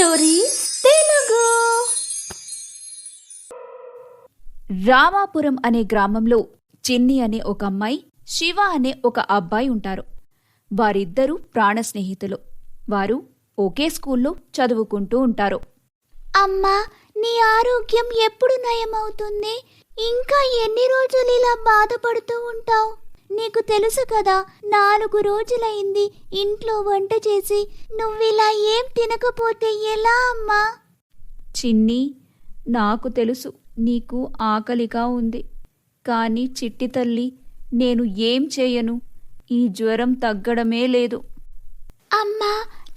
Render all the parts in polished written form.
Stories Telugu. Ramapuram అనే గ్రామంలో చిన్ని అనే ఒక అమ్మాయి, శివ అనే ఒక అబ్బాయి ఉంటారు. వారిద్దరూ ప్రాణ స్నేహితులు. వారు ఒకే స్కూల్లో చదువుకుంటూ ఉంటారు. అమ్మా, నీ ఆరోగ్యం ఎప్పుడు నయమవుతుంది? ఇంకా ఎన్ని రోజులు ఇలా బాధపడుతూ ఉంటావు? నీకు తెలుసు కదా, 4 రోజులైంది ఇంట్లో వంట చేసి. నువ్విలా ఏం తినకపోతే ఎలా అమ్మా? చిన్ని, నాకు తెలుసు నీకు ఆకలిగా ఉంది. కానీ చిట్టి తల్లి, నేను ఏం చేయను. ఈ జ్వరం తగ్గడమే లేదు. అమ్మా,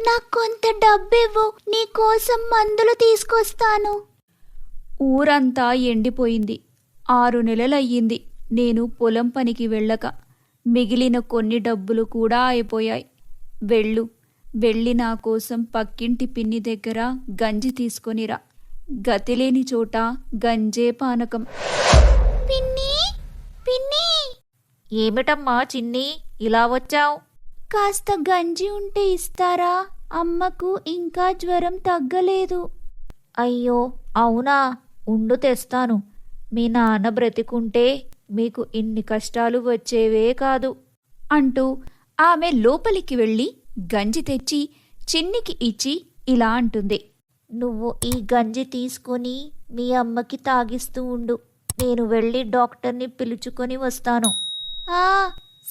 నాకు కొంత డబ్బివ్వు, నీకోసం మందులు తీసుకొస్తాను. ఊరంతా ఎండిపోయింది. 6 నెలలయ్యింది నేను పొలం పనికి వెళ్ళక. మిగిలిన కొన్ని డబ్బులు కూడా అయిపోయాయి. వెళ్ళి నా కోసం పక్కింటి పిన్ని దగ్గర గంజి తీసుకొనిరా. గతిలేని చోట గంజే పానకం. పిన్ని, పిన్ని. ఏమిటమ్మా చిన్ని, ఇలా వచ్చావు? కాస్త గంజి ఉంటే ఇస్తారా? అమ్మకు ఇంకా జ్వరం తగ్గలేదు. అయ్యో అవునా, ఉండు తెస్తాను. మీ నాన్న బ్రతికుంటే మీకు ఇన్ని కష్టాలు వచ్చేవే కాదు అంటూ ఆమె లోపలికి వెళ్ళి గంజి తెచ్చి చిన్నికి ఇచ్చి ఇలా అంటుంది. నువ్వు ఈ గంజి తీసుకొని మీ అమ్మకి తాగిస్తూ ఉండు. నేను వెళ్ళి డాక్టర్ని పిలుచుకొని వస్తాను.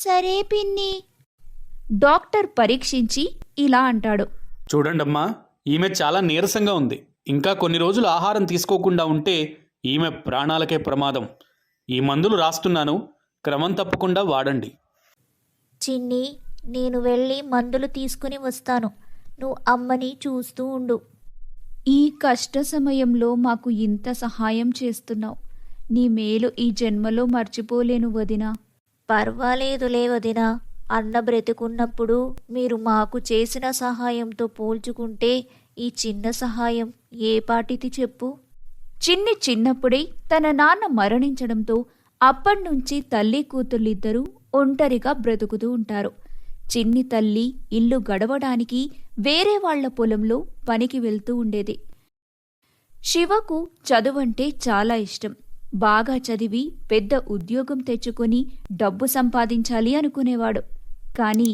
సరే పిన్ని. డాక్టర్ పరీక్షించి ఇలా అంటాడు. చూడండమ్మా, ఈమె చాలా నీరసంగా ఉంది. ఇంకా కొన్ని రోజులు ఆహారం తీసుకోకుండా ఉంటే ఈమె ప్రాణాలకే ప్రమాదం. ఈ మందులు రాస్తున్నాను, క్రమం తప్పకుండా వాడండి. చిన్ని, నేను వెళ్ళి మందులు తీసుకుని వస్తాను. నువ్వు అమ్మని చూస్తూ ఉండు. ఈ కష్ట సమయంలో మాకు ఇంత సహాయం చేస్తున్నావు. నీ మేలు ఈ జన్మలో మర్చిపోలేను వదినా. పర్వాలేదులే వదినా. అన్న బ్రతికున్నప్పుడు మీరు మాకు చేసిన సహాయంతో పోల్చుకుంటే ఈ చిన్న సహాయం ఏ పాటిది చెప్పు? చిన్ని చిన్నప్పుడే తన నాన్న మరణించడంతో అప్పటినుంచి తల్లి కూతుళ్ళిద్దరూ ఒంటరిగా బ్రతుకుతూ ఉంటారు. చిన్ని తల్లి ఇల్లు గడవడానికి వేరే వాళ్ల పొలంలో పనికి వెళ్తూ ఉండేది. శివకు చదువంటే చాలా ఇష్టం. బాగా చదివి పెద్ద ఉద్యోగం తెచ్చుకొని డబ్బు సంపాదించాలి అనుకునేవాడు. కానీ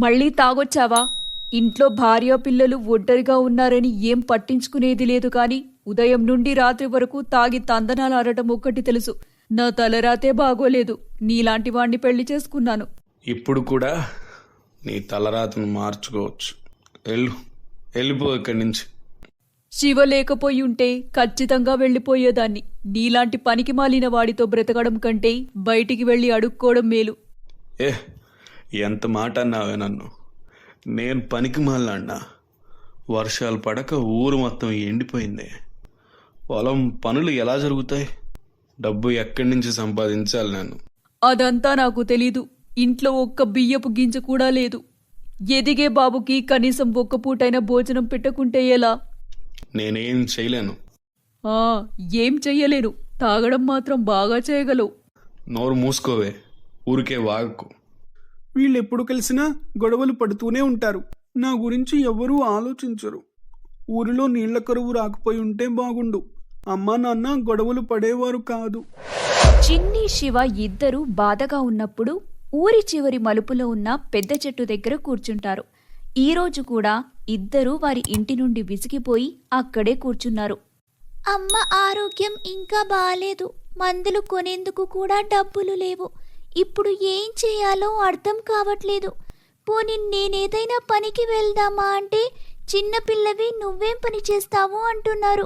మళ్ళీ తాగొచ్చావా? ఇంట్లో భార్య పిల్లలు ఒంటరిగా ఉన్నారని ఏం పట్టించుకునేది లేదు. కాని ఉదయం నుండి రాత్రి వరకు తాగి తందనాలు ఆడటం ఒక్కటి తెలుసు. నా తలరాతే బాగోలేదు. నీలాంటి వాణ్ణి పెళ్లి చేసుకున్నాను. ఇప్పుడు కూడా నీ తలరాతను మార్చుకోవచ్చు. వెళ్ళిపో ఇక్కడి నుంచి. శివ లేకపోయి ఉంటే ఖచ్చితంగా వెళ్ళిపోయేదాన్ని. నీలాంటి పనికి మాలిన వాడితో బ్రతకడం కంటే బయటికి వెళ్ళి అడుక్కోవడం మేలు. ఎంత మాట అన్నావే నన్ను. నేను పనికి మాలినా? వర్షాలు పడక ఊరు మొత్తం ఎండిపోయింది. పొలం పనులు ఎలా జరుగుతాయి? డబ్బు ఎక్కడి నుంచి సంపాదించాలి నేను? అదంతా నాకు తెలీదు. ఇంట్లో ఒక్క బియ్యపు గింజ కూడా లేదు. ఎదిగే బాబుకి కనీసం ఒక్క పూటైనా భోజనం పెట్టకుంటే ఎలా? నేనేం చేయలేను. ఏం చెయ్యలేను. తాగడం మాత్రం బాగా చేయగలవు. నోరు మూసుకోవే, ఊరికే వాగకు. వీళ్ళెప్పుడు కలిసినా గొడవలు పడుతూనే ఉంటారు. నా గురించి ఎవ్వరూ ఆలోచించరు. ఊరిలో నీళ్ల కరువు రాకపోయి ఉంటే బాగుండు. అమ్మా నాన్న గొడవలు పడేవారు కాదు. చిన్ని శివ ఇద్దరూ బాధగా ఉన్నప్పుడు ఊరి చివరి మలుపులో ఉన్న పెద్ద చెట్టు దగ్గర కూర్చుంటారు. ఈరోజు కూడా ఇద్దరూ వారి ఇంటి నుండి విసిగిపోయి అక్కడే కూర్చున్నారు. అమ్మ ఆరోగ్యం ఇంకా బాలేదు. మందులు కొనేందుకు కూడా డబ్బులు లేవు. ఇప్పుడు ఏం చేయాలో అర్థం కావట్లేదు. పోనీ నేనేదైనా పనికి వెళ్దామా అంటే చిన్నపిల్లవి నువ్వేం పని చేస్తావు అంటున్నారు.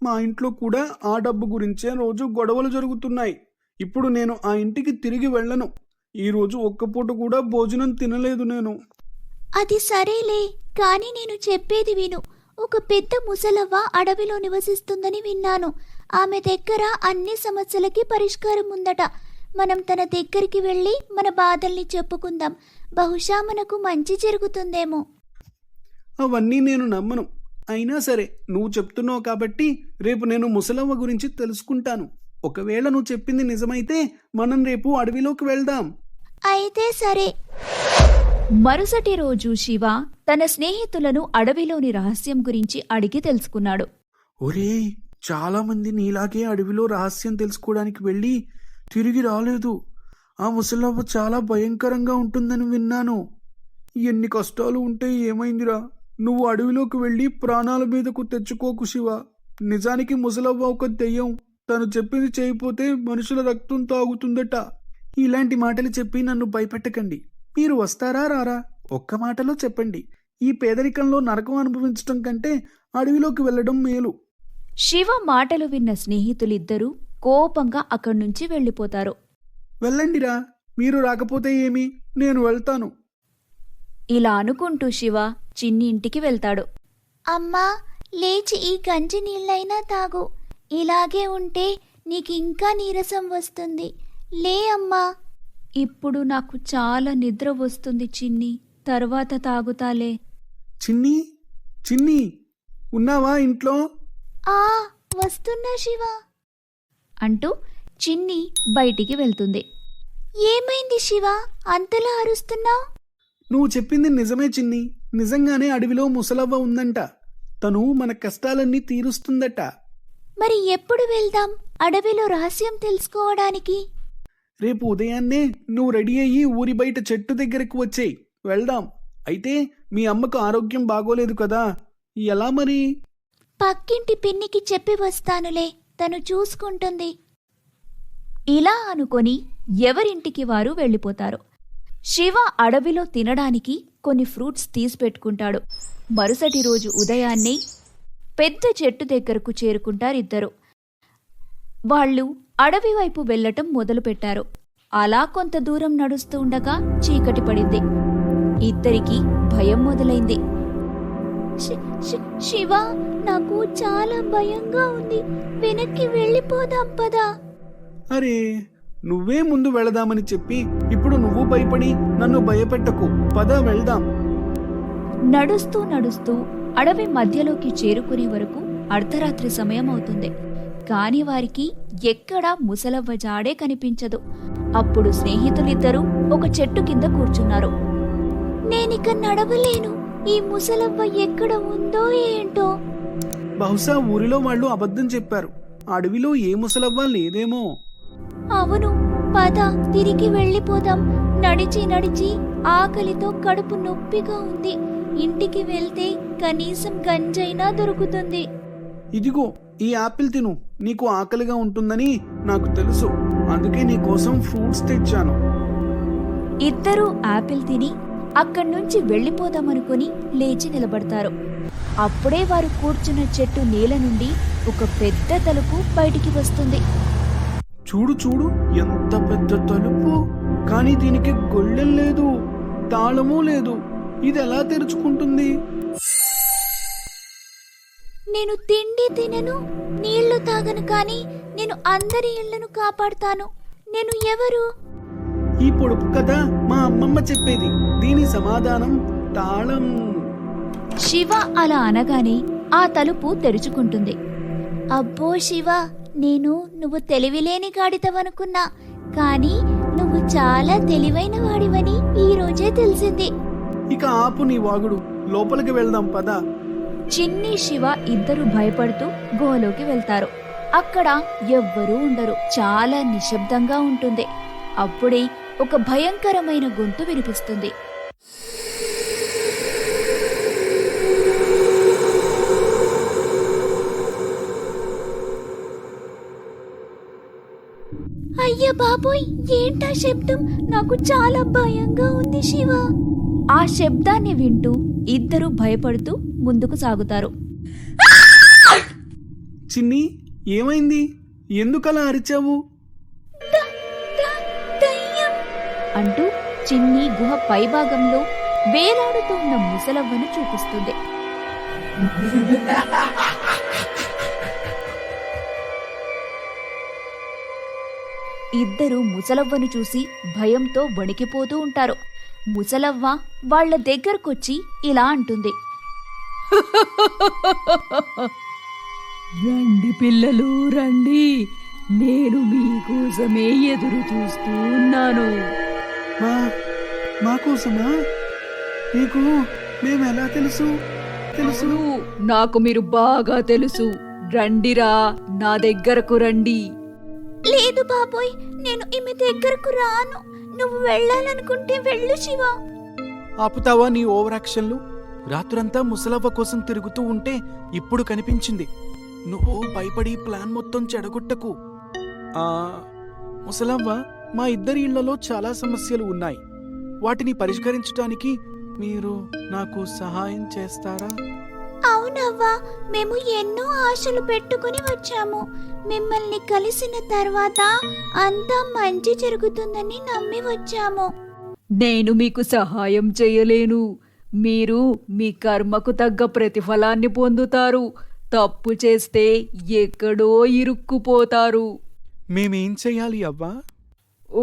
మా ఇంట్లో కూడా ఆ డబ్బు గురించే రోజు గొడవలు జరుగుతున్నాయి. ఇప్పుడు నేను ఆ ఇంటికి తిరిగి వెళ్ళను. ఈరోజు ఒక్క పూట కూడా భోజనం తినలేదు నేను. అది సరేలే, కానీ నేను చెప్పేది విను. ఒక పెద్ద ముసలవ్వ అడవిలో నివసిస్తుందని విన్నాను. ఆమె దగ్గర అన్ని సమస్యలకి పరిష్కారం ఉందట. మనం తన దగ్గరికి వెళ్ళి మన బాధల్ని చెప్పుకుందాం. బహుశా మనకు మంచి జరుగుతుందేమో. అవన్నీ నేను నమ్మను. అయినా సరే, నువ్వు చెప్తున్నావు కాబట్టి రేపు నేను ముసలవ్వ గురించి తెలుసుకుంటాను. ఒకవేళ నువ్వు చెప్పింది నిజమైతే మనం రేపు అడవిలోకి వెళ్దాం. అయితే సరే. మరుసటి రోజు శివ తన స్నేహితులను అడవిలోని రహస్యం గురించి అడిగి తెలుసుకున్నాడు. ఒరేయ్, చాలా మంది నీలాగే అడవిలో రహస్యం తెలుసుకోవడానికి వెళ్ళి తిరిగి రాలేదు. ఆ ముసలవ్వ చాలా భయంకరంగా ఉంటుందని విన్నాను. ఎన్ని కష్టాలు ఉంటే ఏమైందిరా? నువ్వు అడవిలోకి వెళ్ళి ప్రాణాల మీదకు తెచ్చుకోకు శివ. నిజానికి ముసలవ్వ ఒక దెయ్యం. తను చెప్పింది చేయకపోతే మనుషుల రక్తం తాగుతుందట. ఇలాంటి మాటలు చెప్పి నన్ను భయపెట్టకండి. మీరు వస్తారా రారా? ఒక్క మాటలో చెప్పండి. ఈ పేదరికంలో నరకం అనుభవించటం కంటే అడవిలోకి వెళ్ళడం మేలు. శివ మాటలు విన్న స్నేహితులిద్దరూ కోపంగా అక్కడి నుంచి వెళ్ళిపోతారు. వెళ్ళండిరా, మీరు రాకపోతే ఏమి, నేను వెళ్తాను. ఇలా అనుకుంటూ శివ చిన్ని ఇంటికి వెళ్తాడు. అమ్మా, లేచి ఈ గంజి నీళ్ళైనా తాగు. ఇలాగే ఉంటే నీకింకా నీరసం వస్తుంది. లే అమ్మా. ఇప్పుడు నాకు చాలా నిద్ర వస్తుంది చిన్ని, తర్వాత తాగుతాలే. చిన్ని, చిన్ని, ఉన్నావా ఇంట్లో? ఆ, వస్తున్నా శివ. అంటూ చిన్ని బయటికి వెళ్తుంది. ఏమైంది శివ, అంతలా అరుస్తున్నావు? నువ్వు చెప్పింది నిజమే చిన్ని. నిజంగానే అడవిలో ముసలవ్వ ఉందంట. తను మన కష్టాలన్నీ తీరుస్తుందట. మరి ఎప్పుడు వెళ్దాం అడవిలో రహస్యం తెలుసుకోవడానికి? రేపు ఉదయాన్నే నువ్వు రెడీ అయ్యి ఊరి బయట చెట్టు దగ్గరకు వచ్చేయ్, వెళ్దాం. అయితే మీ అమ్మకు ఆరోగ్యం బాగోలేదు కదా, ఎలా మరి? పక్కింటి పిన్నికి చెప్పి వస్తానులే, తను చూసుకుంటుంది. ఇలా అనుకొని ఎవరింటికి వారు వెళ్ళిపోతారు. శివ అడవిలో తినడానికి కొన్ని ఫ్రూట్స్ తీసిపెట్టుకుంటాడు. మరుసటి రోజు ఉదయాన్నే పెద్ద చెట్టు దగ్గరకు చేరుకుంటారిద్దరు. వాళ్ళు అడవి వైపు వెళ్లటం మొదలుపెట్టారు. అలా కొంత దూరం నడుస్తూ ఉండగా చీకటి పడింది. ఇద్దరికీ భయం మొదలైంది. శివ, నాకు చాలా భయంగా ఉంది. వెనక్కి వెళ్ళిపోదాం పదా. అరే, నువ్వే ముందు వెళదామని చెప్పి ఇప్పుడు నువ్వు భయపడి నన్ను భయపెట్టకు. పద వెళ్దాం. నడుస్తూ నడుస్తూ అడవి మధ్యలోకి చేరుకునే వరకు అర్ధరాత్రి సమయం అవుతుంది. కాని వారికి ఎక్కడా ముసలవ్వ జాడే కనిపించదు. అప్పుడు స్నేహితులిద్దరూ ఒక చెట్టు కింద కూర్చున్నారు. నేనిక నడవలేను. ఈ ముసలవ్వ ఎక్కడ ఉందో ఏంటో. బహుశా ఊరిలో వాళ్ళు అబద్ధం చెప్పారు. అడవిలో ఏ ముసలవ్వ లేదేమో. అవును, పద తిరిగి వెళ్ళిపోదాం. నడిచి నడిచి ఆకలితో కడుపు నొప్పిగా ఉంది. ఇంటికి వెళ్తే కనీసం గంజైనా దొరుకుతుంది. ఇదిగో ఈ యాపిల్ తిను. నీకు ఆకలిగా ఉంటుందని నాకు తెలుసు. అందుకే నీకోసం ఫ్రూట్స్ తెచ్చాను. ఇద్దరూ యాపిల్ తిని అక్కడ్నుంచి వెళ్ళిపోదామనుకుని లేచి నిలబడతారు. అప్పుడే వారు కూర్చున్న చెట్టు నేల నుండి ఒక పెద్ద తలుపు బయటికి వస్తుంది. చూడు చూడు, ఎంత పెద్ద తలుపు. కానీ దీనికి గొళ్ళెం లేదు, తాళము లేదు. ఇది ఎలా తెరుచుకుంటుంది? నేను తిండి తినను, నీళ్లు తాగను, కానీ నేను అందరి ఇళ్లను కాపాడుతాను. నేను ఎవరు? ఈ పొడుపు కథ మా అమ్మమ్మ చెప్పేది. దీని సమాధానం తాళం. శివ అలా అనగానే ఆ తలుపు తెరుచుకుంటుంది. అబ్బో శివ, నేను నువ్వు తెలివిలేని గాడిదవనుకున్నా, కానీ నువ్వు చాలా తెలివైన వాడివని ఈ రోజే తెలిసింది. ఇక ఆపు నీ వాగుడు, లోపలికి వెళ్దాం పద. చిన్ని శివ ఇద్దరు భయపడుతూ గుహలోకి వెళ్తారు. అక్కడ ఎవ్వరూ ఉండరు. చాలా నిశ్శబ్దంగా ఉంటుంది. అప్పుడే ఒక భయంకరమైన గొంతు వినిపిస్తుంది. అయ్య బాబోయ్, ఏంటా శబ్దం? నాకు చాలా భయంగా ఉంది శివ. ఆ శబ్దాన్ని వింటూ ఇద్దరు భయపడుతూ ముందుకు సాగుతారు. చిన్ని, ఏమైంది? ఎందుకలా అరిచావు? అంటూ చిన్ని గుహ పైభాగంలో వేలాడుతూ ఉన్న ముసలవ్వను చూపిస్తుంది. ఇద్దరు ముసలవ్వను చూసి భయంతో వణికిపోతూ ఉంటారు. ముసలవ్వ వాళ్ల దగ్గరకొచ్చి ఇలా అంటుంది. రండి పిల్లలు, రండి. నేను మీకోసమే ఎదురు చూస్తూ ఉన్నాను. మా కోసమా? నీకు మేమెలా తెలుసు? అవును, నాకు మీరు బాగా తెలుసు. రండిరా, నా దగ్గరకు రండి. లేదు బాబోయ్, నేను ఈమె దగ్గరకు రాను. నువ్వు వెళ్ళాలనుకుంటే వెళ్ళు శివ. ఆపుతావా నీ ఓవర్ యాక్షన్లు? రాత్రంతా ముసలవ్వ కోసం తిరుగుతూ ఉంటే ఇప్పుడు కనిపించింది. నువ్వు భయపడి ప్లాన్ మొత్తం చెడగొట్టకు. ముసలవ్వ, మా ఇద్దరి ఇళ్లలో చాలా సమస్యలు ఉన్నాయి. వాటిని పరిష్కరించడానికి మీరు నాకు సహాయం చేస్తారా? అవునవ్వా, మేము ఎన్నో ఆశలు పెట్టుకుని వచ్చాము. మిమ్మల్ని కలిసిన తర్వాత అంతా మంచి జరుగుతుందని నమ్మి వచ్చాము. నేను మీకు సహాయం చేయలేను. మీరు మీ కర్మకు తగ్గ ప్రతిఫలాన్ని పొందుతారు. తప్పు చేస్తే ఎక్కడో ఇరుక్కుపోతారు. మేమేం చెయ్యాలి అవ్వా?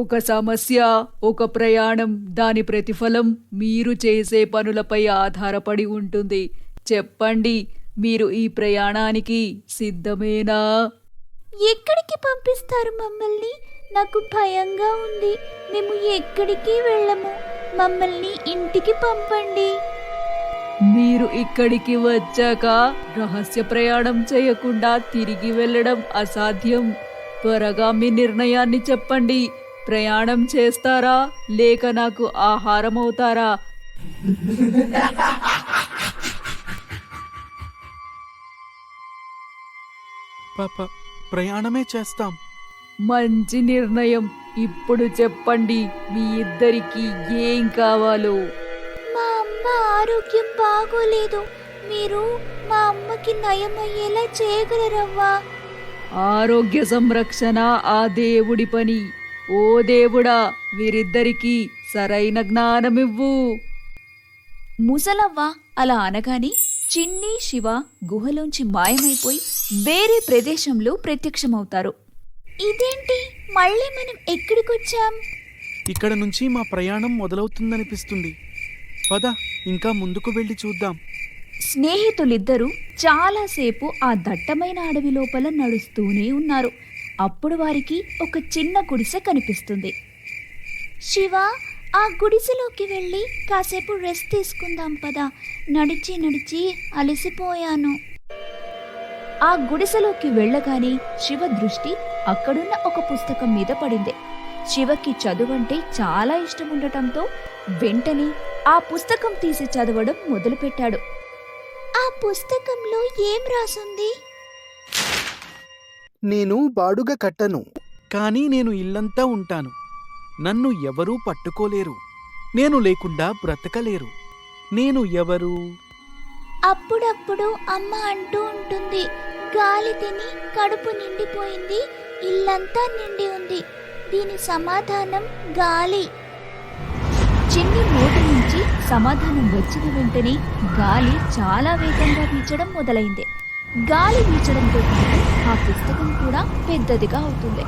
ఒక సమస్య, ఒక ప్రయాణం, దాని ప్రతిఫలం మీరు చేసే పనులపై ఆధారపడి ఉంటుంది. చెప్పండి, మీరు ఈ ప్రయాణానికి సిద్ధమేనా? ఎక్కడికి పంపిస్తారు మమ్మల్ని? నాకు భయంగా ఉంది. మేము ఎక్కడికి వెళ్ళము. మమ్మల్ని ఇంటికి పంపండి. మీరు ఇక్కడికి వచ్చాక రహస్య ప్రయాణం చేయకుండా తిరిగి వెళ్ళడం అసాధ్యం. త్వరగా మీ నిర్ణయాన్ని చెప్పండి. ప్రయాణం చేస్తారా, లేక నాకు ఆహారం అవుతారా? పాప, ప్రయాణమే చేస్తాం. మంచి నిర్ణయం. ఇప్పుడు చెప్పండి, మీ ఇద్దరికి ఏం కావాలో. మా అమ్మ ఆరోగ్యం బాగోలేదు. మీరు మా అమ్మకి నయమయ్యేలా చేయగలరవ్వా? ఆరోగ్య సంరక్షణ ఆ దేవుడి పని. ఓ దేవుడా, వీరిద్దరికీ సరైన జ్ఞానమివ్వు. ముసలవ్వ అలా అనగానే చిన్ని, శివ గుహలోంచి మాయమైపోయి వేరే ప్రదేశంలో ప్రత్యక్షమవుతారు. ఇదేంటి, మళ్ళీ మనం ఎక్కడికొచ్చాం? ఇక్కడ నుంచి మా ప్రయాణం మొదలవుతుందనిపిస్తుంది. పద, ఇంకా ముందుకు వెళ్ళి చూద్దాం. స్నేహితులిద్దరూ చాలాసేపు ఆ దట్టమైన అడవి లోపల నడుస్తూనే ఉన్నారు. అప్పుడు వారికి ఒక చిన్న గుడిసె కనిపిస్తుంది. శివ, ఆ గుడిసెలోకి వెళ్ళి కాసేపు రెస్ట్ తీసుకుందాం పదా. నడిచి నడిచి అలసిపోయాను. ఆ గుడిసెలోకి వెళ్ళగానే శివ దృష్టి అక్కడున్న ఒక పుస్తకం మీద పడింది. శివకి చదువంటే చాలా ఇష్టం ఉండటంతో వెంటనే ఆ పుస్తకం తీసి చదవడం మొదలుపెట్టాడు. ఆ పుస్తకంలో ఏం రాసుంది? నేను బాడుగ కట్టను, కానీ నేను ఇల్లంతా ఉంటాను. నన్ను ఎవరూ పట్టుకోలేరు. నేను లేకుండా బ్రతకలేరు. నేను ఎవరు? అప్పుడప్పుడు అమ్మ అంటూ ఉంటుంది, గాలి తిని కడుపు నిండిపోయింది, ఇల్లంతా నిండి ఉంది. దీని సమాధానం గాలి. చిన్ని నోటి నుంచి సమాధానం వచ్చిన వెంటనే గాలి చాలా వేగంగా వీచడం మొదలైంది. గాలి వీచడంతో పాటు ఆ పుస్తకం కూడా పెద్దదిగా అవుతుంది.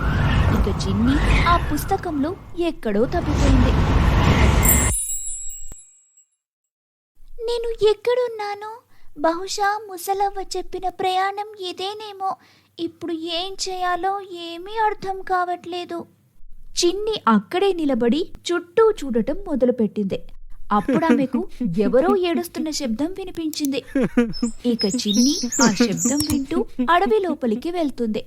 ఇక చిన్ని ఆ పుస్తకంలో ఎక్కడో తప్పిపోయింది. నేను ఎక్కడున్నాను? బహుశా ముసలవ్వ చెప్పిన ప్రయాణం ఇదేనేమో. ఇప్పుడు ఏం చేయాలో ఏమీ అర్థం కావట్లేదు. చిన్ని అక్కడే నిలబడి చుట్టూ చూడటం మొదలుపెట్టింది. అప్పుడామెకు ఎవరో ఏడుస్తున్న శబ్దం వినిపించింది. ఇక చిన్ని ఆ శబ్దం వింటూ అడవి లోపలికి వెళ్తుంది.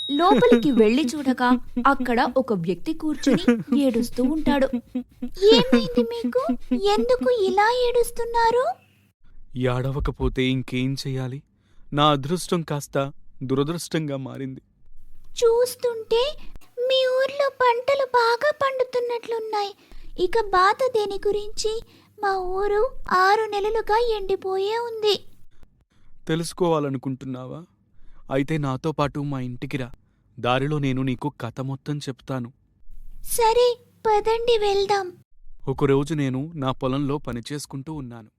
లోపలికి వెళ్లి చూడగా అక్కడ ఒక వ్యక్తి కూర్చుని ఏడుస్తూ ఉంటాడు. ఏమైంది మీకు? ఎందుకు ఇలా ఏడుస్తున్నారు? ఏడవకపోతే ఇంకేం చెయ్యాలి? నా అదృష్టం కాస్త దురదృష్టంగా మారింది. చూస్తుంటే మీ ఊర్లో పంటలు బాగా పండుతున్నట్లున్నాయి. ఇక బాధ దేని గురించి? మా ఊరు 6 నెలలుగా ఎండిపోయే ఉంది. తెలుసుకోవాలనుకుంటున్నావా? అయితే నాతో పాటు మా ఇంటికి రా. దారిలో నేను నీకు కథ మొత్తం చెప్తాను. సరే, పదండి వెళ్దాం. ఒకరోజు నేను నా పొలంలో పనిచేసుకుంటూ ఉన్నాను.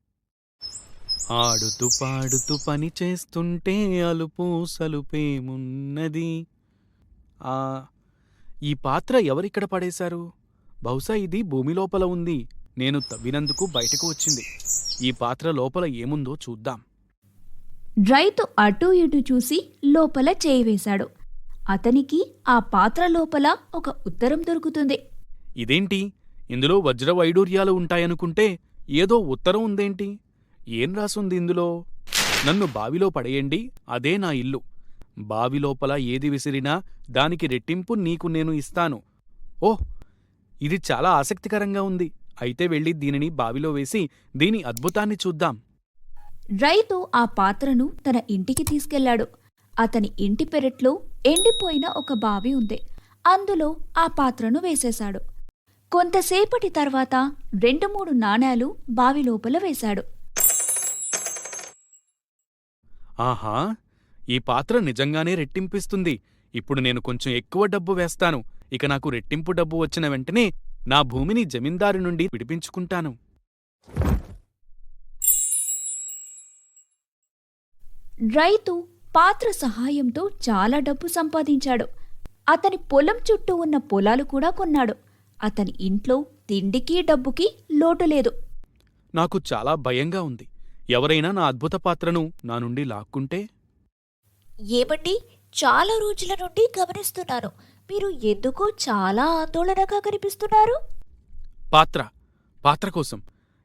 ఆడుతూ పాడుతూ పని చేస్తుంటే అలుపు సలుపేమున్నది. ఈ పాత్ర ఎవరిక్కడ పడేశారు? బహుశా ఇది భూమి లోపల ఉంది. నేను తవ్వినందుకు బయటకు వచ్చింది. ఈ పాత్ర లోపల ఏముందో చూద్దాం. రైతు అటూ ఇటూ చూసి లోపల చేయి వేశాడు. అతనికి ఆ పాత్ర లోపల ఒక ఉత్తరం దొరుకుతుంది. ఇదేంటి? ఇందులో వజ్ర వైడూర్యాలు ఉంటాయనుకుంటే ఏదో ఉత్తరం ఉందేంటి? ఏం రాసుంది ఇందులో? నన్ను బావిలో పడేయండి, అదే నా ఇల్లు. బావిలోపల ఏది విసిరినా దానికి రెట్టింపు నీకు నేను ఇస్తాను. ఓహ్, ఇది చాలా ఆసక్తికరంగా ఉంది. అయితే వెళ్ళి దీనిని బావిలో వేసి దీని అద్భుతాన్ని చూద్దాం. రైతు ఆ పాత్రను తన ఇంటికి తీసుకెళ్లాడు. అతని ఇంటి పెరట్లో ఎండిపోయిన ఒక బావి ఉంది. అందులో ఆ పాత్రను వేసేశాడు. కొంతసేపటి తర్వాత 2-3 నాణేలు బావి లోపల వేశాడు. ఆహా, ఈ పాత్ర నిజంగానే రెట్టింపిస్తుంది. ఇప్పుడు నేను కొంచెం ఎక్కువ డబ్బు వేస్తాను. ఇక నాకు రెట్టింపు డబ్బు వచ్చిన వెంటనే నా భూమిని జమీందారు నుండి విడిపించుకుంటాను. రైతు పాత్ర సహాయంతో చాలా డబ్బు సంపాదించాడు. అతని పొలం చుట్టూ ఉన్న పొలాలు కూడా కొన్నాడు. అతని ఇంట్లో తిండికి డబ్బుకి లోటు లేదు. నాకు చాలా భయంగా ఉంది. ఎవరైనా నా అద్భుత పాత్రను నా నుండి లాక్కుంటే? ఏమండి, చాలా రోజుల నుండి గమనిస్తున్నాను. మీరు ఎందుకో చాలా ఆందోళనగా కనిపిస్తున్నారు. పాత్ర కోసం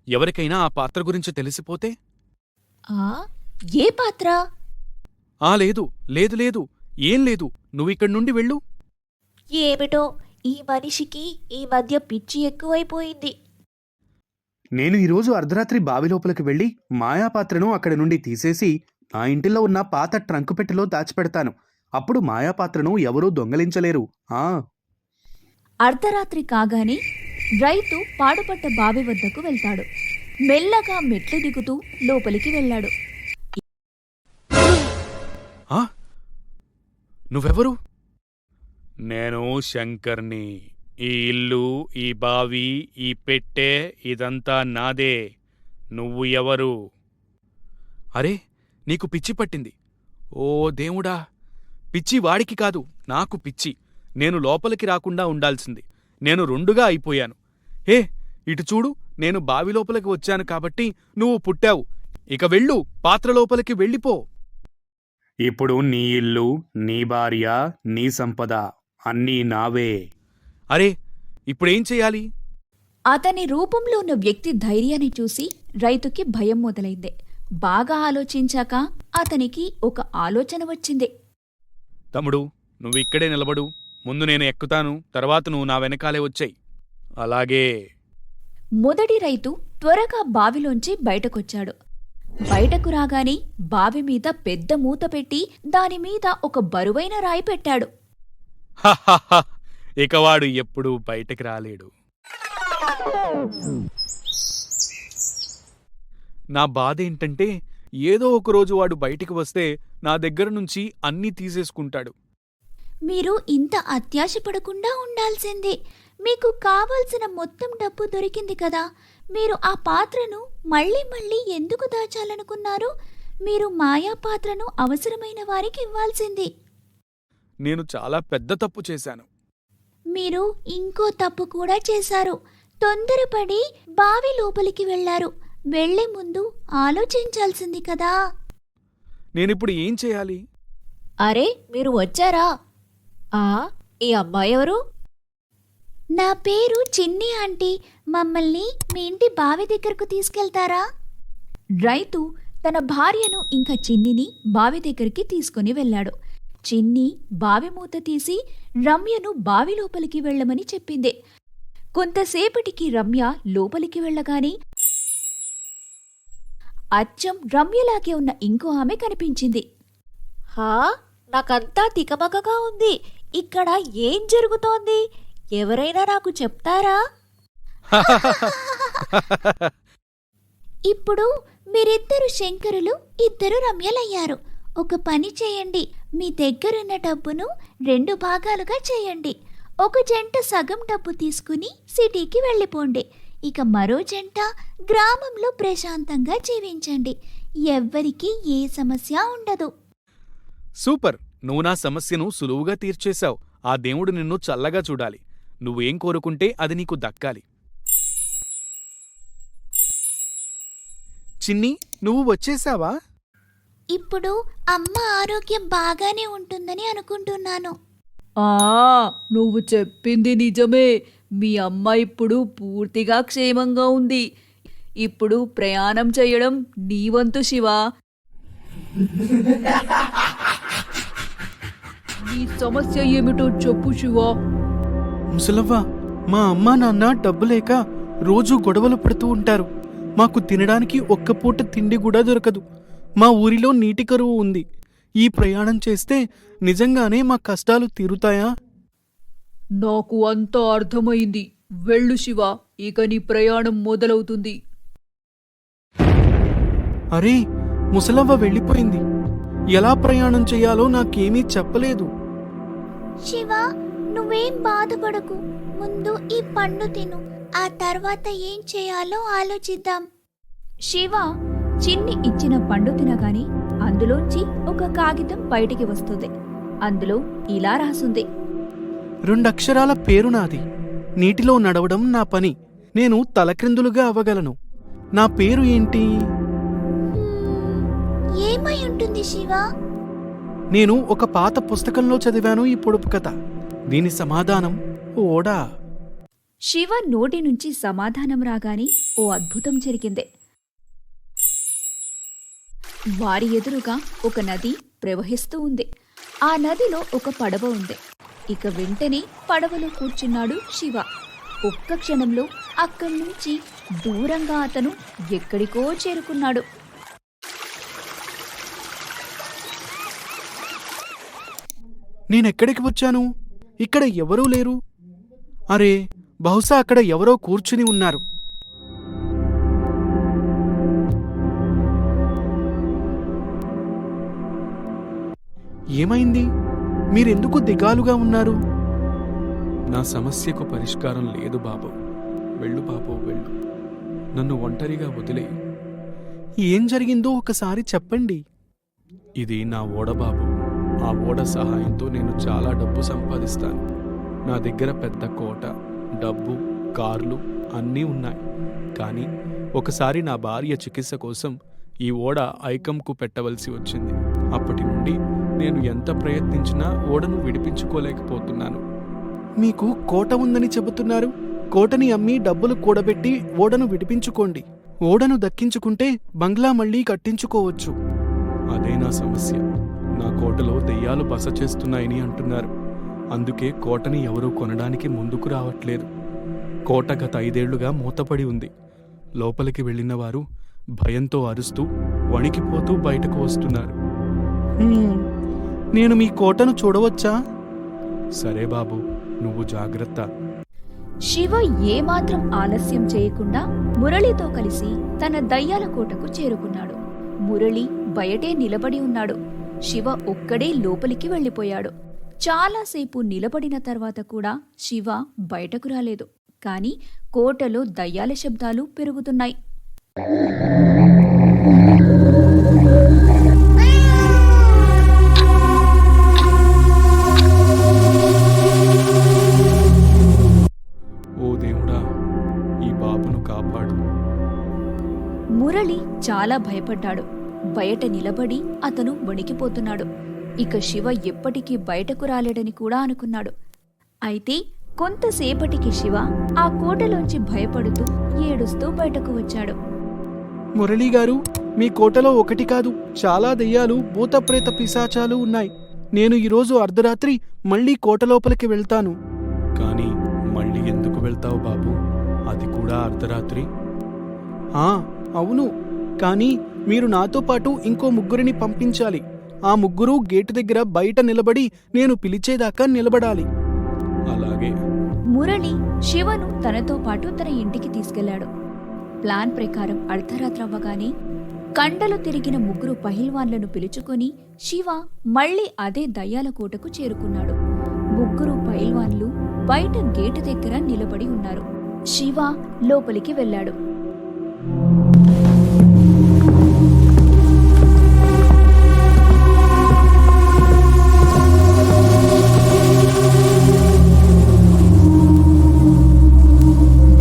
ఎవరికైనా ఆ పాత్ర గురించి తెలిసిపోతే? ఏ పాత్ర? లేదు లేదు లేదు, ఏం లేదు. నువ్విక్కడి నుండి వెళ్ళు. ఏమిటో, ఈ మనిషికి ఈ మధ్య పిచ్చి ఎక్కువైపోయింది. నేను ఈరోజు అర్ధరాత్రి బావి లోపలికి వెళ్ళి మాయాపాత్రను అక్కడి నుండి తీసేసి నా ఇంటిలో ఉన్న పాత ట్రంకు పెట్టెలో దాచిపెడతాను. అప్పుడు మాయాపాత్రను ఎవరూ దొంగలించలేరు. అర్ధరాత్రి కాగానే రైతు పాడుపడ్డ బావి వద్దకు వెళ్తాడు. మెల్లగా మెట్లు దిగుతూ లోపలికి వెళ్ళాడు. నువ్వెవరు? నేను శంకర్ని. ఈ ఇల్లు, ఈ బావి, ఈ పెట్టె ఇదంతా నాదే. నువ్వు ఎవరు? అరే, నీకు పిచ్చి పట్టింది. ఓ దేవుడా! పిచ్చి వాడికి కాదు, నాకు పిచ్చి. నేను లోపలికి రాకుండా ఉండాల్సింది. నేను 2గా అయిపోయాను. హే, ఇటు చూడు, నేను బావి లోపలికి వచ్చాను కాబట్టి నువ్వు పుట్టావు. ఇక వెళ్ళు, పాత్ర లోపలికి వెళ్ళిపో. ఇప్పుడు నీ ఇల్లు, నీ భార్య, నీ సంపద అన్నీ నావే. అరే, ఇప్పుడేం చెయ్యాలి? అతని రూపంలో ఉన్న వ్యక్తి ధైర్యాన్ని చూసి రైతుకి భయం మొదలైంది. బాగా ఆలోచించాక అతనికి ఒక ఆలోచన వచ్చింది. తమ్ముడు, నువ్విక్కడే నిలబడు. ముందు నేను ఎక్కుతాను, తర్వాత నువ్వు నా వెనకాలే వచ్చాయి. అలాగే. మొదటి రైతు త్వరగా బావిలోంచి బయటకొచ్చాడు. బయటకు రాగానే బావి మీద పెద్ద మూత పెట్టి దానిమీద ఒక బరువైన రాయి పెట్టాడు. హహహ, ఇక వాడు ఎప్పుడూ బయటకి రాలేడు. నా బాధేంటంటే ఏదో ఒకరోజు వాడు బయటికి వస్తే నా దగ్గర నుంచి అన్నీ తీసేసుకుంటాడు. మీరు ఇంత అత్యాశపడకుండా ఉండాల్సిందే. మీకు కావాల్సిన మొత్తం డబ్బు దొరికింది కదా. మీరు ఆ పాత్రను మళ్ళీ మళ్ళీ ఎందుకు దాచాలనుకున్నారు? మీరు మాయా పాత్రను అవసరమైన వారికి ఇవ్వాల్సింది. నేను చాలా పెద్ద తప్పు చేశాను. మీరు ఇంకో తప్పు కూడా చేశారు. తొందరపడి బావి లోపలికి వెళ్లారు. వెళ్లే ముందు ఆలోచించాల్సింది కదా. నేనిప్పుడు ఏం చేయాలి? అరే, మీరు వచ్చారా? ఈ అమ్మాయి ఎవరు? నా పేరు చిన్ని ఆంటీ. మమ్మల్ని మీ ఇంటి బావి దగ్గరకు తీసుకెళ్తారా? రైతు తన భార్యను ఇంకా చిన్నిని బావి దగ్గరికి తీసుకుని వెళ్ళాడు. చిన్ని బావి మూత తీసి రమ్యను బావి లోపలికి వెళ్ళమని చెప్పింది. కొంతసేపటికి రమ్య లోపలికి వెళ్ళగానే అచ్చం రమ్యలాగే ఉన్న ఇంకో ఆమె కనిపించింది. నాకంతా తికమకగా ఉంది. ఇక్కడ ఏం జరుగుతోంది? ఎవరైనా నాకు చెప్తారా? ఇప్పుడు మీరిద్దరు శంకరులు, ఇద్దరు రమ్యలయ్యారు. ఒక పని చేయండి. మీ దగ్గరున్న డబ్బును 2 భాగాలుగా చేయండి. ఒక జంట సగం డబ్బు తీసుకుని సిటీకి వెళ్ళిపోండి. ఇక మరో జంట గ్రామంలో ప్రశాంతంగా జీవించండి. ఎవ్వరికీ ఏ సమస్య ఉండదు. సూపర్! నువ్వు నా సమస్యను సులువుగా తీర్చేశావు. ఆ దేవుడు నిన్ను చల్లగా చూడాలి. నువ్వేం కోరుకుంటే అది నీకు దక్కాలి. చిన్ని, నువ్వు వచ్చేశావా? ఇప్పుడు అమ్మ ఆరోగ్యం బాగానే ఉంటుందని అనుకుంటున్నాను. నువ్వు చెప్పింది నిజమే. మీ అమ్మ ఇప్పుడు పూర్తిగా క్షేమంగా ఉంది. ఇప్పుడు ప్రయాణం చేయడం నీ వంతు శివా. నీ సమస్య ఏమిటో చెప్పు శివా. ముసలవ్వ, మా అమ్మా నాన్న డబ్బు లేక రోజు గొడవలు పడుతూ ఉంటారు. మాకు తినడానికి ఒక్క పూట తిండి కూడా దొరకదు. మా ఊరిలో నీటి కరువు ఉంది. ఈ ప్రయాణం చేస్తే నిజంగానే మా కష్టాలు తీరుతాయా? నాకు అంతా అర్థమైంది. వెళ్ళు శివా, ఇక నీ ప్రయాణం మొదలవుతుంది. అరే, ముసలవ్వ వెళ్ళిపోయింది. ఎలా ప్రయాణం చేయాలో నాకేమీ చెప్పలేదు. శివ, నువ్వేం బాధపడకు. ముందు ఈ పండు తిను, ఆ తర్వాత ఏం చేయాలో ఆలోచిద్దాం. శివ చిన్ని ఇచ్చిన పండు తినగాని అందులోంచి ఒక కాగితం బయటికి వస్తుంది. అందులో ఇలా రాసుంది: 2 అక్షరాల పేరు నాది. నీటిలో నడవడం నా పని. నేను తలక్రిందులుగా అవ్వగలను. నా పేరు ఏంటి? ఏమై ఉంటుంది శివ? నేను ఒక పాత పుస్తకంలో చదివాను ఈ పొడుపు కథ. దీని సమాధానం ఓడా. శివ నోటి నుంచి సమాధానం రాగాని ఓ అద్భుతం జరిగింది. వారి ఎదురుగా ఒక నది ప్రవహిస్తూ ఉంది. ఆ నదిలో ఒక పడవ ఉంది. ఇక వెంటనే పడవలో కూర్చున్నాడు శివ. ఒక్క క్షణంలో అక్కడి నుంచి దూరంగా అతను ఎక్కడికో చేరుకున్నాడు. నేనెక్కడికి వచ్చాను? ఇక్కడ ఎవరూ లేరు. అరే, బహుశా అక్కడ ఎవరో కూర్చుని ఉన్నారు. ఏమైంది? మీరెందుకు దిగాలుగా ఉన్నారు? నా సమస్యకు పరిష్కారం లేదు బాబు. వెళ్ళు బాబు, వెళ్ళు. నన్ను ఒంటరిగా వదిలే. ఏం జరిగిందో ఒకసారి చెప్పండి. ఇది నా ఓడ బాబు. ఆ ఓడ సహాయంతో నేను చాలా డబ్బు సంపాదిస్తాను. నా దగ్గర పెద్ద కోట, డబ్బు, కార్లు అన్నీ ఉన్నాయి. కానీ ఒకసారి నా భార్య చికిత్స కోసం ఈ ఓడ ఐకంకు పెట్టవలసి వచ్చింది. అప్పటి నుండి నేను ఎంత ప్రయత్నించినా ఓడను విడిపించుకోలేకపోతున్నాను. మీకు కోట ఉందని చెబుతున్నారు. కోటని అమ్మి డబ్బులు కూడబెట్టి ఓడను విడిపించుకోండి. ఓడను దక్కించుకుంటే బంగ్లా మళ్ళీ కట్టించుకోవచ్చు. అదే నా సమస్య. నా కోటలో దెయ్యాలు బస చేస్తున్నాయని అంటున్నారు. అందుకే కోటని ఎవరూ కొనడానికి ముందుకు రావట్లేదు. కోట గత 5 ఏళ్లుగా మూతపడి ఉంది. లోపలికి వెళ్ళిన వారు భయంతో అరుస్తూ వణికిపోతూ బయటకు వస్తున్నారు. నేను మీ కోటను చూడవచ్చా? సరే బాబు, నువ్వు జాగ్రత్త. శివ ఏమాత్రం ఆలస్యం చేయకుండా మురళితో కలిసి తన దయ్యాల కోటకు చేరుకున్నాడు. మురళి బయటే నిలబడి ఉన్నాడు. శివ ఒక్కడే లోపలికి వెళ్ళిపోయాడు. చాలాసేపు నిలబడిన తర్వాత కూడా శివ బయటకు రాలేదు. కాని కోటలో దయ్యాల శబ్దాలు పెరుగుతున్నాయి. ఓ దేవుడా, ఈ బాబును కాపాడు. మురళి చాలా భయపడ్డాడు. బయట నిలబడి అతను వణికిపోతున్నాడు. ఇక శివ ఎప్పటికీ బయటకు రాలేడని కూడా అనుకున్నాడు. అయితే కొంతసేపటికి శివ ఆ కోటలోంచి భయపడుతూ ఏడుస్తూ బయటకు వచ్చాడు. మురళీగారు, మీ కోటలో ఒకటి కాదు, చాలా దెయ్యాలు, భూతప్రేత పిశాచాలు ఉన్నాయి. నేను ఈరోజు అర్ధరాత్రి మళ్ళీ కోట లోపలికి వెళ్తాను. కానీ మళ్ళీ ఎందుకు వెళ్తావు బాబు? అది కూడా అర్ధరాత్రి? అవును, కానీ మీరు నాతో పాటు ఇంకో 3 పంపించాలి. ఆ 3 గేటు దగ్గర బయట నిలబడి నేను పిలిచేదాకా నిలబడాలి. అలాగే. మురళి శివను తనతో పాటు తన ఇంటికి తీసుకెళ్లాడు. ప్లాన్ ప్రకారం అర్ధరాత్రి అవ్వగానే కండలు తిరిగిన 3 పహిల్వాన్లను పిలుచుకొని శివ మళ్లీ అదే దయ్యాల కోటకు చేరుకున్నాడు. 3 పహిల్వాన్లు బయట గేటు దగ్గర నిలబడి ఉన్నారు. శివ లోపలికి వెళ్ళాడు.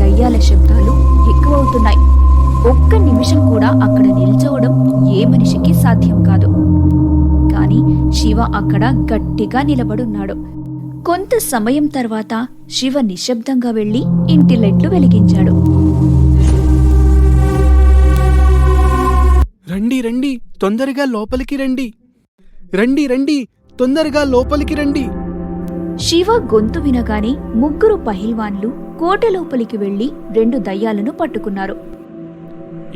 దయ్యాల శబ్దాలు ఎక్కువవుతున్నాయి. ఒక్క నిమిషం కూడా అక్కడ నిల్చోవడం ఏ మనిషికి సాధ్యం కాదు. కాని శివ అక్కడ గట్టిగా నిలబడున్నాడు. కొంత సమయం తర్వాత శివ నిశ్శబ్దంగా వెళ్లి ఇంటి లైట్లు వెలిగించాడు. రండి రండి, తొందరగా లోపలికి రండి. రండి రండి, తొందరగా లోపలికి రండి. శివ గొంతు వినగానే ముగ్గురు పహిల్వాన్లు కోట లోపలికి వెళ్లి 2 దయ్యాలను పట్టుకున్నారు.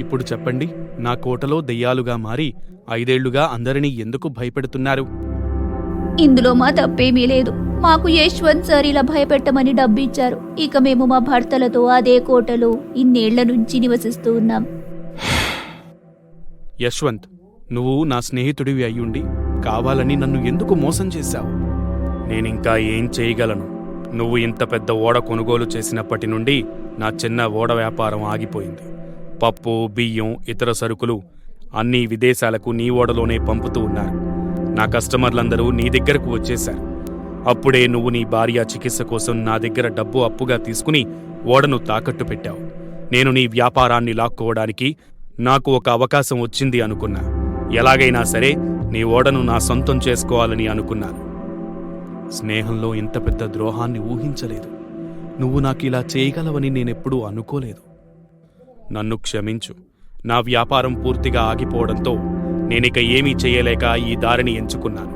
ఇప్పుడు చెప్పండి, నా కోటలో దెయ్యాలుగా మారి 5 ఏళ్లుగా అందరినీ ఎందుకు భయపెడుతున్నారు? ఇందులో మా తప్పేమీ లేదు. మాకు యశ్వంత్ సార్ ఇలా భయపెట్టమని డబ్బిచ్చారు. ఇక మేము మా భర్తలతో అదే కోటలో ఇన్నేళ్ల నుంచి నివసిస్తూ ఉన్నాం. యశ్వంత్, నువ్వు నా స్నేహితుడివి అయ్యుండి కావాలని నన్ను ఎందుకు మోసం చేశావు? నేనింకా ఏం చేయగలను? నువ్వు ఇంత పెద్ద ఓడ కొనుగోలు చేసినప్పటి నుండి నా చిన్న ఓడ వ్యాపారం ఆగిపోయింది. పప్పు, బియ్యం, ఇతర సరుకులు అన్నీ విదేశాలకు నీ ఓడలోనే పంపుతూ ఉన్నారు. నా కస్టమర్లందరూ నీ దగ్గరకు వచ్చేశారు. అప్పుడే నువ్వు నీ భార్య చికిత్స కోసం నా దగ్గర డబ్బు అప్పుగా తీసుకుని ఓడను తాకట్టు పెట్టావు. నేను నీ వ్యాపారాన్ని లాక్కోవడానికి నాకు ఒక అవకాశం వచ్చింది అనుకున్నా. ఎలాగైనా సరే నీ ఓడను నా సొంతం చేసుకోవాలని అనుకున్నాను. స్నేహంలో ఇంత పెద్ద ద్రోహాన్ని ఊహించలేదు. నువ్వు నాకిలా చేయగలవని నేనెప్పుడూ అనుకోలేదు. నన్ను క్షమించు. నా వ్యాపారం పూర్తిగా ఆగిపోవడంతో నేనిక ఏమీ చేయలేక ఈ దారిని ఎంచుకున్నాను.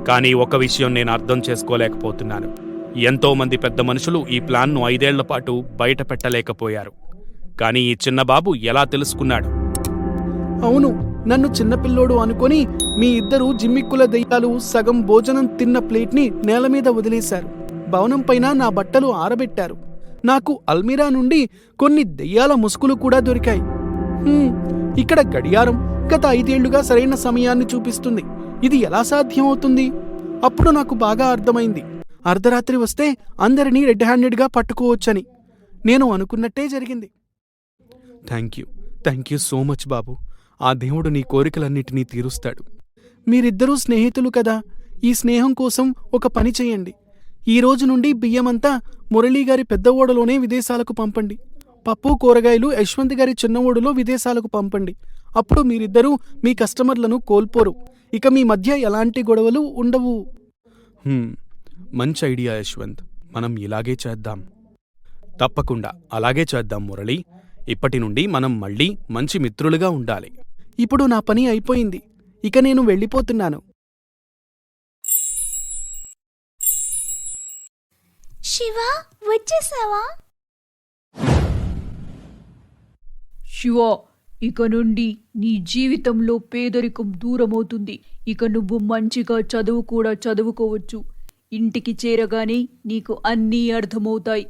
కానీ ఒక విషయం నేను అర్థం చేసుకోలేకపోతున్నాను. ఎంతోమంది పెద్ద మనుషులు ఈ ప్లాన్ను 5 ఏళ్ల పాటు బయట పెట్టలేకపోయారు. కానీ ఈ చిన్నబాబు ఎలా తెలుసుకున్నాడు? అవును, నన్ను చిన్నపిల్లోడు అనుకొని మీ ఇద్దరు జిమ్మిక్కుల దెయ్యాలు సగం భోజనం తిన్న ప్లేట్ని నేల మీద వదిలేశారు. భవనం పైన నా బట్టలు ఆరబెట్టారు. నాకు అల్మిరా నుండి కొన్ని దెయ్యాల ముసుగులు కూడా దొరికాయి. ఇక్కడ గడియారం గత 5 ఏళ్లుగా సరైన సమయాన్ని చూపిస్తుంది. ఇది ఎలా సాధ్యమవుతుంది? అప్పుడు నాకు బాగా అర్థమైంది. అర్ధరాత్రి వస్తే అందరినీ రెడ్ హ్యాండెడ్గా పట్టుకోవచ్చని. నేను అనుకున్నట్టే జరిగింది. థ్యాంక్ యూ సో మచ్ బాబు. ఆ దేవుడు నీ కోరికలన్నిటినీ తీరుస్తాడు. మీరిద్దరూ స్నేహితులు కదా. ఈ స్నేహం కోసం ఒక పని చెయ్యండి. ఈ రోజు నుండి బియ్యమంతా మురళీగారి పెద్ద ఓడలోనే విదేశాలకు పంపండి. పప్పు, కూరగాయలు యశ్వంత్ గారి చిన్న ఓడలో విదేశాలకు పంపండి. అప్పుడు మీరిద్దరూ మీ కస్టమర్లను కోల్పోరు. ఇక మీ మధ్య ఎలాంటి గొడవలు ఉండవు. మంచి ఐడియా యశ్వంత్. మనం ఇలాగే చేద్దాం. తప్పకుండా అలాగే చేద్దాం మురళి. ఇప్పటి నుండి మనం మళ్ళీ మంచి మిత్రులుగా ఉండాలి. ఇప్పుడు నా పని అయిపోయింది. ఇక నేను వెళ్ళిపోతున్నాను. శివ, వచ్చేసావా? శివ, ఇక నుండి నీ జీవితంలో పేదరికం దూరమవుతుంది. ఇక నువ్వు మంచిగా చదువు కూడా చదువుకోవచ్చు. ఇంటికి చేరగానే నీకు అన్నీ అర్థమవుతాయి.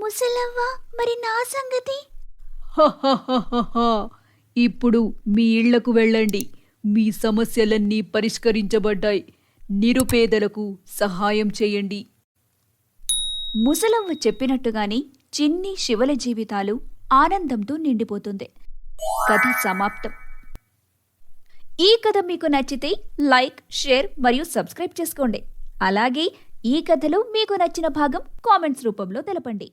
ముసలవ్వ, మరి నా సంగతి? హహహహహ. ఇప్పుడు మీ ఇళ్లకు వెళ్ళండి. మీ సమస్యలన్నీ పరిష్కరించబడ్డాయి. నిరుపేదలకు సహాయం చేయండి. ముసలవ్వ చెప్పినట్టుగానే చిన్ని శివల జీవితాలు ఆనందంతో నిండిపోతుంది. కథ సమాప్తం. ఈ కథ మీకు నచ్చితే లైక్, షేర్ మరియు సబ్స్క్రైబ్ చేసుకోండి. అలాగే ఈ కథలో మీకు నచ్చిన భాగం కామెంట్స్ రూపంలో తెలపండి.